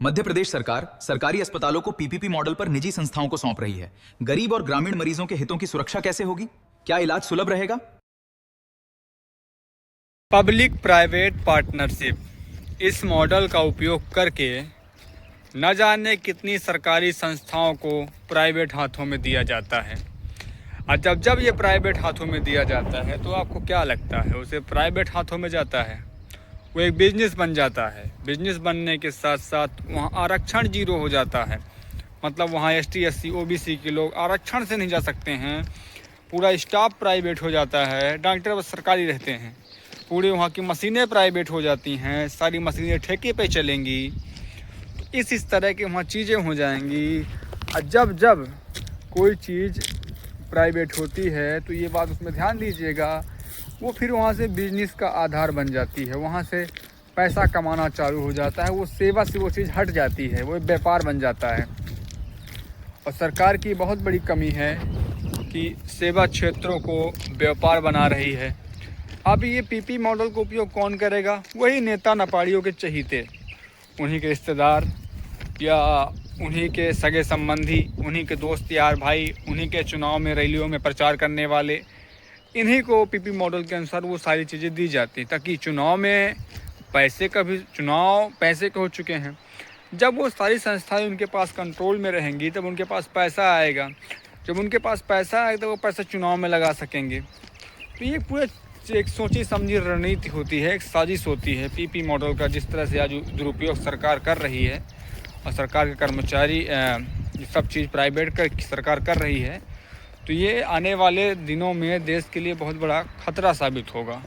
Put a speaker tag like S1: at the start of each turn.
S1: मध्य प्रदेश सरकार सरकारी अस्पतालों को पीपीपी मॉडल पर निजी संस्थाओं को सौंप रही है। गरीब और ग्रामीण मरीजों के हितों की सुरक्षा कैसे होगी? क्या इलाज सुलभ रहेगा?
S2: पब्लिक प्राइवेट पार्टनरशिप इस मॉडल का उपयोग करके न जाने कितनी सरकारी संस्थाओं को प्राइवेट हाथों में दिया जाता है। और जब ये प्राइवेट हाथों में दिया जाता है तो आपको क्या लगता है, उसे प्राइवेट हाथों में जाता है, वो एक बिजनेस बन जाता है। बिजनेस बनने के साथ साथ वहाँ आरक्षण जीरो हो जाता है। मतलब वहाँ ST SC OBC के लोग आरक्षण से नहीं जा सकते हैं। पूरा स्टाफ प्राइवेट हो जाता है, डॉक्टर बस सरकारी रहते हैं। पूरे वहाँ की मशीनें प्राइवेट हो जाती हैं, सारी मशीनें ठेके पे चलेंगी। तो इस तरह की वहाँ चीज़ें हो जाएंगी। और जब कोई चीज़ प्राइवेट होती है तो ये बात उसमें ध्यान दीजिएगा, वो फिर वहाँ से बिजनेस का आधार बन जाती है, वहाँ से पैसा कमाना चालू हो जाता है। वो सेवा से वो चीज़ हट जाती है, वो व्यापार बन जाता है। और सरकार की बहुत बड़ी कमी है कि सेवा क्षेत्रों को व्यापार बना रही है। अब ये पीपी मॉडल का उपयोग कौन करेगा? वही नेता नपाड़ियों के चहीते, उन्हीं के रिश्तेदार या उन्हीं के सगे संबंधी, उन्हीं के दोस्त यार भाई, उन्हीं के चुनाव में रैलियों में प्रचार करने वाले, इन्हीं को पीपी मॉडल के अनुसार वो सारी चीज़ें दी जाती हैं, ताकि चुनाव पैसे के हो चुके हैं। जब वो सारी संस्थाएं उनके पास कंट्रोल में रहेंगी तब उनके पास पैसा आएगा। जब उनके पास पैसा आएगा तो वो पैसा चुनाव में लगा सकेंगे। तो ये पूरे एक सोची समझी रणनीति होती है, एक साजिश होती है पीपी मॉडल का, जिस तरह से आज दुरुपयोग सरकार कर रही है। और सरकार के कर्मचारी सब चीज़ प्राइवेट कर सरकार कर रही है। तो ये आने वाले दिनों में देश के लिए बहुत बड़ा खतरा साबित होगा।